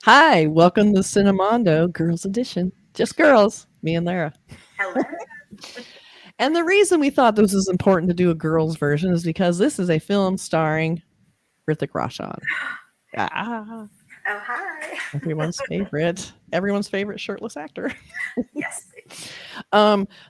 Hi, welcome to Cinemondo, Girls Edition. Just girls, me and Lara. Hello. And the reason we thought this was important to do a girls version is because this is a film starring Hrithik Roshan. Ah, Oh, hi. everyone's favorite shirtless actor. Yes.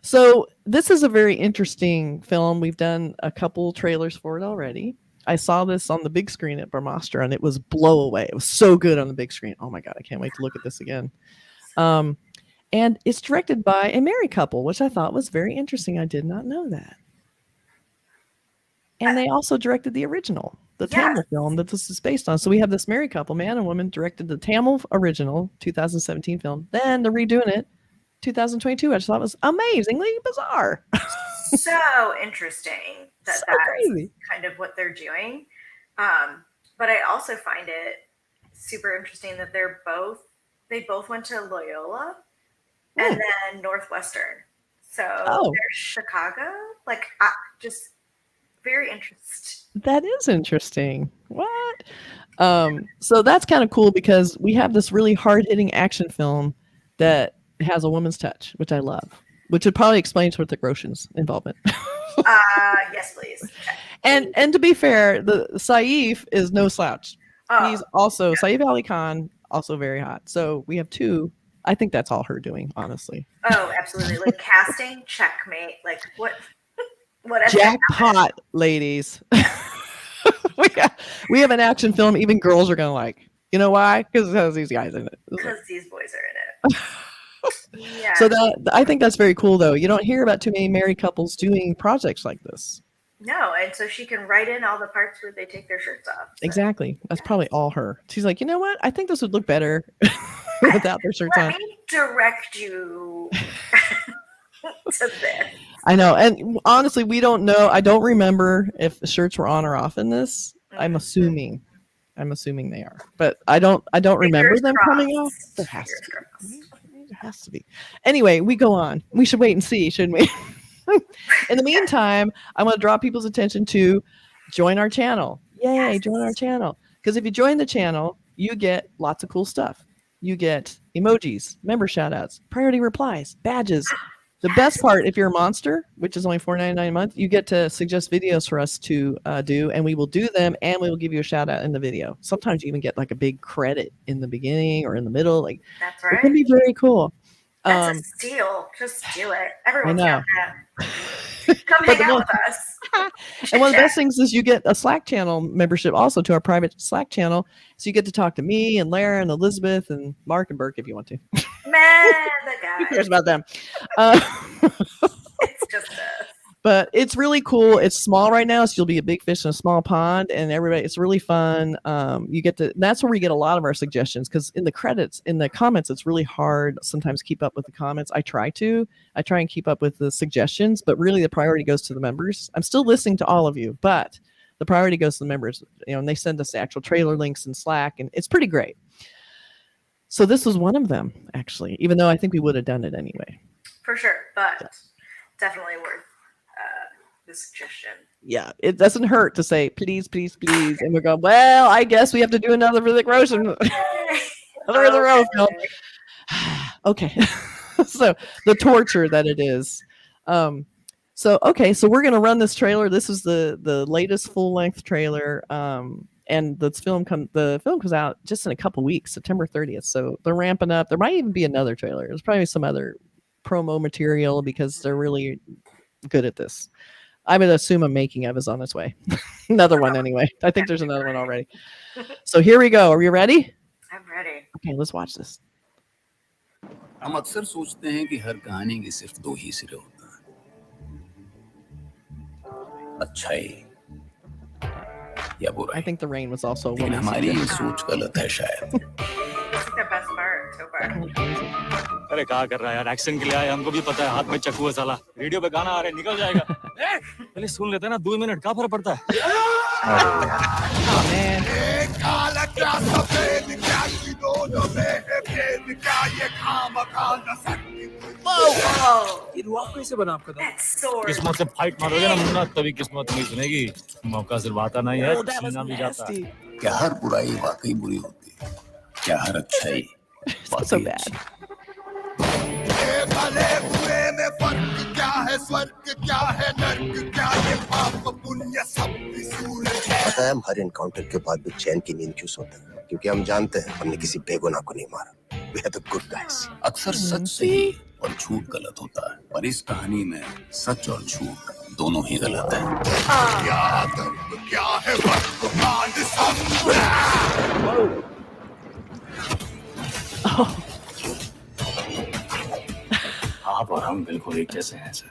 So this is a very interesting film. We've done a couple trailers for it already. I saw this on the big screen at Brahmastra and it was blow away. It was so good on the big screen. Oh my god, I can't wait to look at this again. And it's directed by a married couple, which I thought was very interesting. I did not know that. And they also directed the original, the Tamil film that this is based on. So we have this married couple, man and woman, directed the Tamil original 2017 film. Then they're redoing it 2022. I just thought it was amazingly bizarre. So interesting that So that's crazy. kind of what they're doing. But I also find it super interesting that they both went to Loyola and then Northwestern. So they're Chicago. Like, just very interesting. That is interesting. What? So that's kind of cool because we have this really hard-hitting action film that has a woman's touch, which I love. Which would probably explain Hrithik Roshan's involvement. Yes, please. And to be fair, the Saif is no slouch. He's also Saif Ali Khan, also very hot. So we have two. I think that's all her doing, honestly. Oh, absolutely. Like casting, checkmate. Like what? Jackpot, ladies. we have an action film even girls are gonna like. You know why? Because it has these guys in it. Because these boys are in it. Yeah. So I think that's very cool, though. You don't hear about too many married couples doing projects like this. No, and so she can write in all the parts where they take their shirts off. So. Exactly. That's probably all her. She's like, you know what? I think this would look better without their shirts on. Let me direct you to this. I know. And honestly, we don't know. I don't remember if the shirts were on or off in this. I'm assuming they are. But I don't remember them coming off. There has to be. Anyway, we go on. We should wait and see, shouldn't we? In the meantime, I want to draw people's attention to join our channel. Yay, join our channel. Because if you join the channel, you get lots of cool stuff. You get emojis, member shoutouts, priority replies, badges. The best part, if you're a monster, which is only $4.99 a month, you get to suggest videos for us to do, and we will do them, and we will give you a shout out in the video. Sometimes you even get like a big credit in the beginning or in the middle. Like, that's right. It can be very cool. That's a steal. Just do it. Everyone's I know. Come hang out with us. And one of the best things is you get a Slack channel membership also to our private Slack channel. So you get to talk to me and Lara and Elizabeth and Mark and Burke if you want to. Man, the guy. Who cares about them? It's just us. But it's really cool. It's small right now, so you'll be a big fish in a small pond, and it's really fun. You get to. That's where we get a lot of our suggestions because in the comments, it's really hard sometimes keep up with the comments. I try and keep up with the suggestions, but really the priority goes to the members. I'm still listening to all of you, but the priority goes to the members. And they send us the actual trailer links in Slack, and it's pretty great. So this was one of them, actually, even though I think we would have done it anyway. For sure, but definitely worth the suggestion. Yeah, it doesn't hurt to say please, please, please, and we're going. Well, I guess we have to do another Hrithik Roshan. Okay, so the torture that it is. So we're gonna run this trailer. This is the latest full length trailer. And the film comes out just in a couple weeks, September 30th. So they're ramping up. There might even be another trailer. There's probably some other promo material because they're really good at this. I would assume a making of is on its way. Another one anyway. I think there's another one already. So here we go. Are you ready? I'm ready. Okay, let's watch this. हम अक्सर सोचते हैं कि हर कहानी के सिर्फ दो ही सिरे होते हैं, अच्छाई या बुराई. I think the rain was also a लेकिन woman's हमारी ये suggestion. सोच गलत है शायद. That's the best part so far. अरे क्या कर रहा है यार, एक्शन के लिए आए, हमको भी पता है हाथ में चक्कू है साला, रेडियो पे गाना आ रहा है, निकल जाएगा. पहले सुन लेते हैं ना, 2 मिनट क्या फर्क पड़ता है. Whoa! ये रुआ कैसे बना आपका? That sword. किस्मत से फाइट मारोगे ना मुन्ना, तभी किस्मत नहीं सुनेगी. मौका सिर्फ आता नहीं है, छीना भी जाता है. क्या हर बुराई वाकई बुरी होती है? क्या हर अच्छाई It's so bad. पता है हम हर इनकाउंटर के बाद भी चैन की नींद क्यों सोते हैं? क्योंकि हम जानते हैं हमने किसी बेगुनाह को नहीं मारा. We are the good guys. अक्सर सच सही और झूठ गलत होता है, पर इस कहानी में सच और झूठ दोनों ही गलत है. क्या है आप और हम बिल्कुल एक जैसे हैं सर,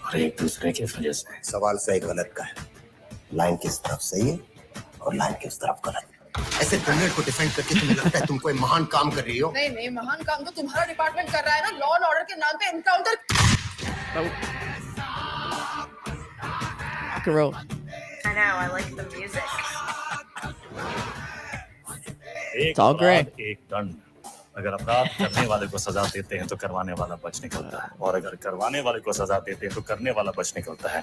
और एक दूसरे की वजह से. सवाल सही गलत का है. लाइन किस तरफ सही है और लाइन किस तरफ गलत. ऐसे क्रिमिनल को डिफेंड करके तुम्हें लगता है तुम कोई महान काम कर रही हो? नहीं, महान काम तो तुम्हारा डिपार्टमेंट कर रहा है ना. लॉ एंड ऑर्डर के नाम पे encounter. Rock and roll. I know, I like the music. एक all great. अपराध, एक दंड. अगर अपराध करने वाले को सजा देते हैं तो करवाने वाला बच निकलता है, और अगर करवाने वाले को सजा देते हैं तो करने वाला बच निकलता है.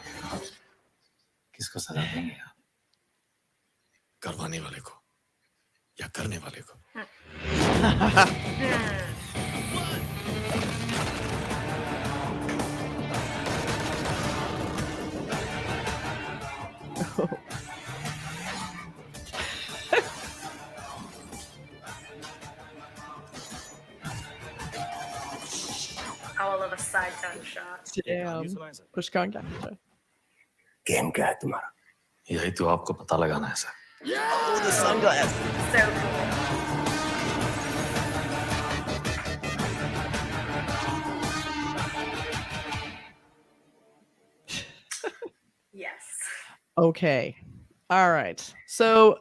किसको सजा देंगे आप? करवाने वाले को या करने वाले को? All of a side gunshot. Damn. Pushkar Gayatri. Game क्या है तुम्हारा? यही तो आपको पता लगाना है sir. Oh, the sunglasses. So cool. Yes. Okay. All right. So,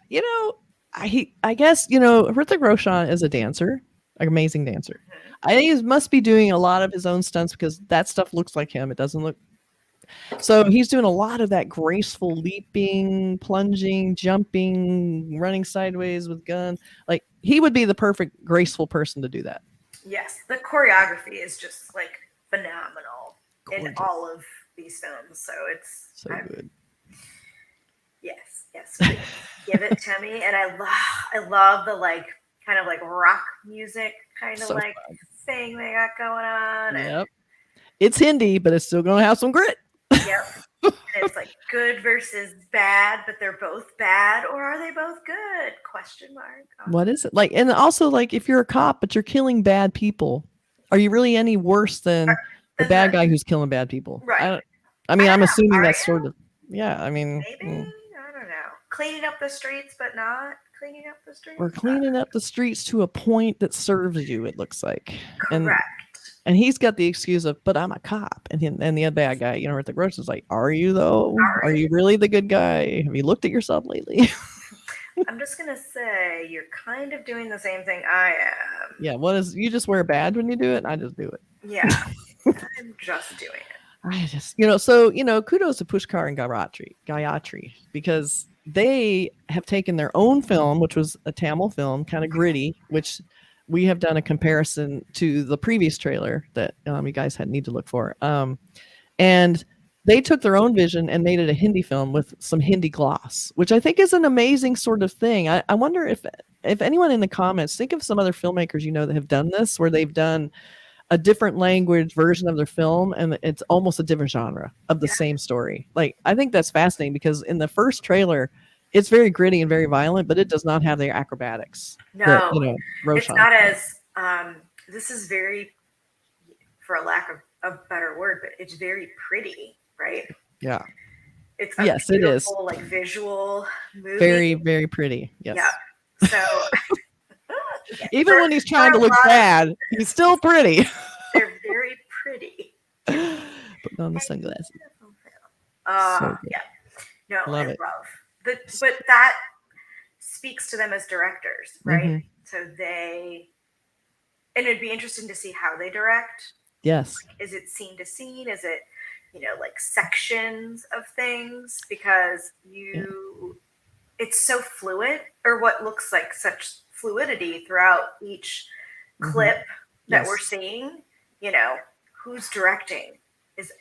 you know, I guess, you know, Hrithik Roshan is a dancer, an amazing dancer. I think he must be doing a lot of his own stunts because that stuff looks like him. It doesn't look. So he's doing a lot of that graceful leaping, plunging, jumping, running sideways with gun. Like he would be the perfect graceful person to do that. Yes, the choreography is just like phenomenal in Gorgeous. all of these films. So it's So good. Yes, please. Give it to me. And I love the like kind of like rock music kind of So like fun. thing they got going on. And, Yep. It's Hindi, but it's still going to have some grit. yep. And it's like good versus bad, but they're both bad, or are they both good? Question mark. What is it like? And also, like, if you're a cop but you're killing bad people, are you really any worse than the bad guy who's killing bad people? Right. I mean, I'm assuming Are that's you? sort of, yeah. I mean, Maybe I don't know. Cleaning up the streets, but not cleaning up the streets. we're cleaning up the streets to a point that serves you. It looks like, Correct. and he's got the excuse of, but I'm a cop, and the other bad guy, you know, Hrithik Roshan's like, are you though? Are you really the good guy? Have you looked at yourself lately? I'm just gonna say you're kind of doing the same thing I am. Yeah. What is? You just wear a badge when you do it, and I just do it. Yeah, I'm just doing it. I just, you know, so, you know, kudos to Pushkar and Gayatri, because they have taken their own film, which was a Tamil film, kind of gritty, which we have done a comparison to the previous trailer that you guys need to look for. And they took their own vision and made it a Hindi film with some Hindi gloss, which I think is an amazing sort of thing. I wonder if anyone in the comments, think of some other filmmakers, you know, that have done this, where they've done a different language version of their film, and it's almost a different genre of the same story. Like, I think that's fascinating because in the first trailer, it's very gritty and very violent, but it does not have the acrobatics. No, that, you know, it's Roshan. not as. This is very, for a lack of a better word, but it's very pretty, right? Yeah. It's a Yes, it is. beautiful, like visual movie. Very, very pretty. Yes. Yeah. So even when he's trying to look bad, he's still pretty. They're very pretty. Putting on the sunglasses. Yeah. No, Love I it. love but that speaks to them as directors, right? Mhm. So and it'd be interesting to see how they direct. Yes. Is it scene to scene? Is it, you know, like sections of things? Because it's so fluid, or what looks like such fluidity throughout each clip that we're seeing. You know, who's directing?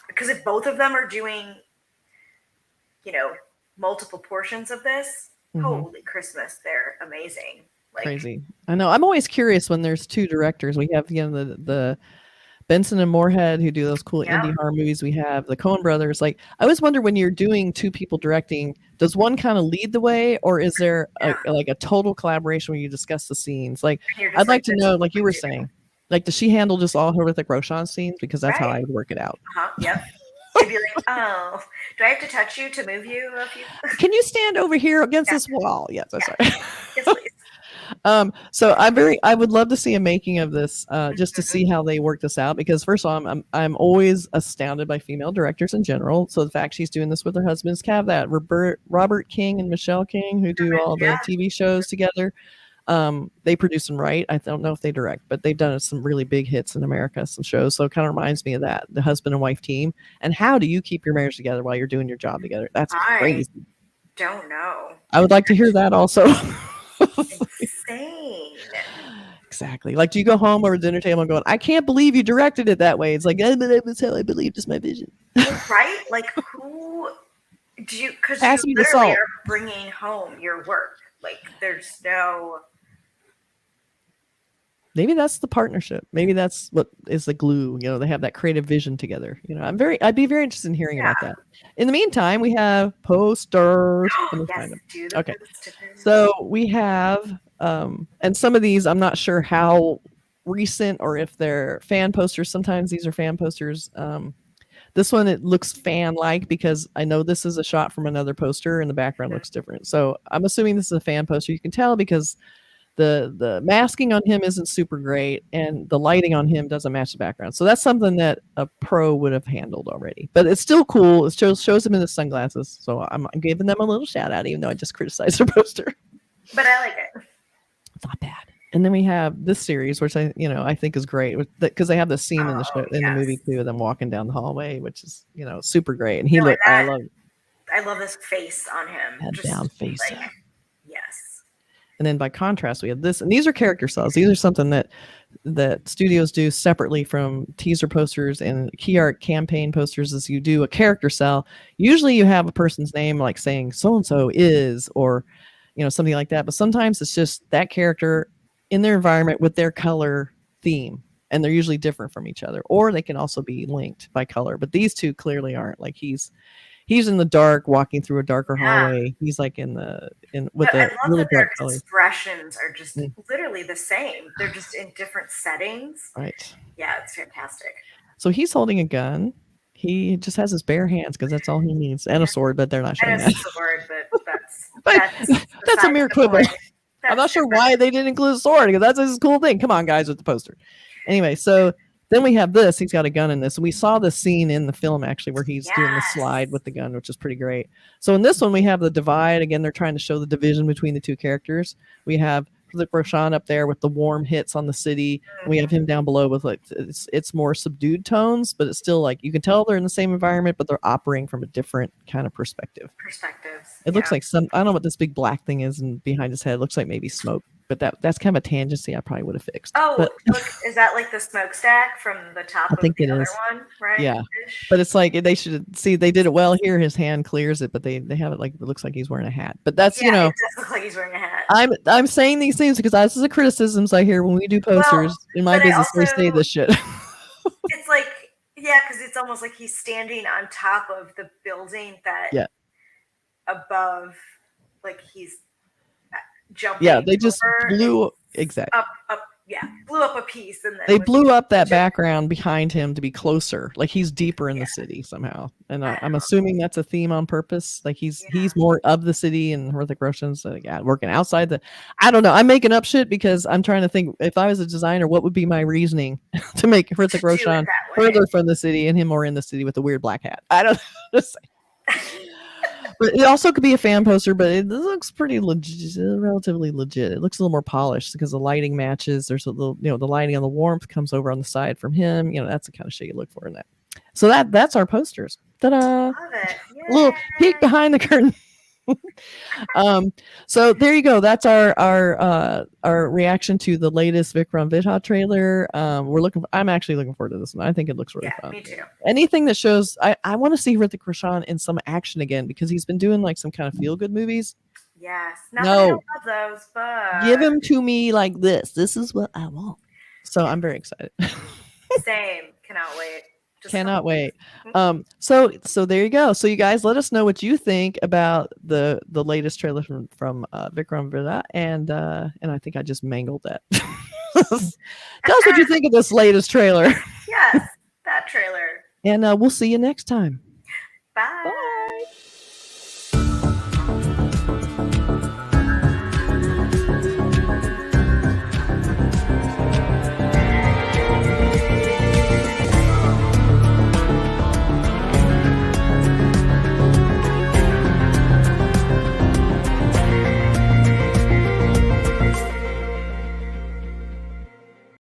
Because if both of them are doing, you know, multiple portions of this, holy Christmas, they're amazing. Like, crazy. I know. I'm always curious when there's two directors. We have the Benson and Moorhead who do those cool indie horror movies. We have the Coen brothers. Like, I always wonder when you're doing two people directing, does one kind of lead the way, or is there like a total collaboration where you discuss the scenes? Like, I'd like to know, like you were saying, like, does she handle just all Hrithik Roshan scenes? Because that's how I would work it out. Yep. She'd be like, oh, do I have to touch you to move you? Can you stand over here against this wall? Yes, that's right. Yes, please. So I would love to see a making of this, just to see how they work this out. Because first of all, I'm always astounded by female directors in general. So the fact she's doing this with her husbands, that Robert King and Michelle King, who do all the TV shows together. They produce and write. I don't know if they direct, but they've done some really big hits in America, some shows. So it kind of reminds me of that, the husband and wife team. And how do you keep your marriage together while you're doing your job together? That's crazy. Don't know. I would like to hear that also. Insane. Exactly. Like, do you go home over the dinner table and going, I can't believe you directed it that way? It's like, but that was how I believed is my vision. Right? Like, who do you, because you literally are bringing home your work. Like, there's no. Maybe that's the partnership. Maybe that's what is the glue. You know, they have that creative vision together. You know, I'd be very interested in hearing about that. In the meantime, we have posters. Okay. So we have, and some of these, I'm not sure how recent or if they're fan posters. Sometimes these are fan posters. This one, it looks fan-like because I know this is a shot from another poster and the background looks different. So I'm assuming this is a fan poster. You can tell because the masking on him isn't super great and the lighting on him doesn't match the background. So that's something that a pro would have handled already. But it's still cool. It shows him in the sunglasses. So I'm giving them a little shout out, even though I just criticized their poster. But I like it. It's not bad. And then we have this series, which I think is great because they have the scene in the show, in the movie too, of them walking down the hallway, which is super great. And I love this face on him. Head down face. Like, yes. And then by contrast, we have this, and these are character cells. These are something that studios do separately from teaser posters and key art campaign posters. Is you do a character cell. Usually, you have a person's name, like saying so and so is, or something like that. But sometimes it's just that character in their environment with their color theme, and they're usually different from each other, or they can also be linked by color. But these two clearly aren't. Like he's in the dark, walking through a darker hallway. He's like with a really dark color. Expressions are just literally the same. They're just in different settings. Right. Yeah, it's fantastic. So he's holding a gun. He just has his bare hands because that's all he needs, and a sword. But they're not showing that. A sword, but that's a mere quibble. I'm not sure why they didn't include a sword because that's a cool thing. Come on, guys, with the poster. Anyway, so then we have this. He's got a gun in this. And we saw this scene in the film, actually, where he's doing the slide with the gun, which is pretty great. So in this one, we have the divide. Again, they're trying to show the division between the two characters. We have Hrithik Roshan up there with the warm hits on the city. And we have him down below with it's more subdued tones, but it's still like you can tell they're in the same environment, but they're operating from a different kind of perspectives. It looks like I don't know what this big black thing is and behind his head. It looks like maybe smoke, but that's kind of a tangency I probably would have fixed. Oh, but, look, is that like the smokestack from the top of the other one? Right. Yeah, but it's like they should see they did it well here. His hand clears it, but they have it like it looks like he's wearing a hat. But that's it does look like he's wearing a hat. I'm saying these things because this is the criticisms I hear when we do posters in my business. We say this shit. It's like because it's almost like he's standing on top of the building that above, like he's jumping. Yeah, they just blew blew up a piece, and then they blew up that background behind him to be closer, like he's deeper in the city somehow. And I'm assuming that's a theme on purpose. Like he's more of the city, and Hrithik Roshan's working outside the. I don't know. I'm making up shit because I'm trying to think. If I was a designer, what would be my reasoning to make Hrithik Roshan further from the city and him more in the city with a weird black hat? I don't know. But it also could be a fan poster, but it looks pretty legit, relatively legit. It looks a little more polished because the lighting matches. There's a little, the lighting on the warmth comes over on the side from him. That's the kind of shit you look for in that. So that's our posters. Ta-da! Love it. A little peek behind the curtain. So there you go. That's our reaction to the latest Vikram Vedha trailer. I'm actually looking forward to this one. I think it looks really fun. Me too. Anything that shows I want to see Hrithik Roshan in some action again because he's been doing like some kind of feel good movies. Yes. Not that I No. don't love those, but Give him to me like this. This is what I want. So I'm very excited. same. Cannot wait. Just Cannot wait. So there you go. So you guys, let us know what you think about the latest trailer from Vikram Vedha, and I think I just mangled that. Tell us what you think of this latest trailer. Yes, that trailer. And we'll see you next time. Bye.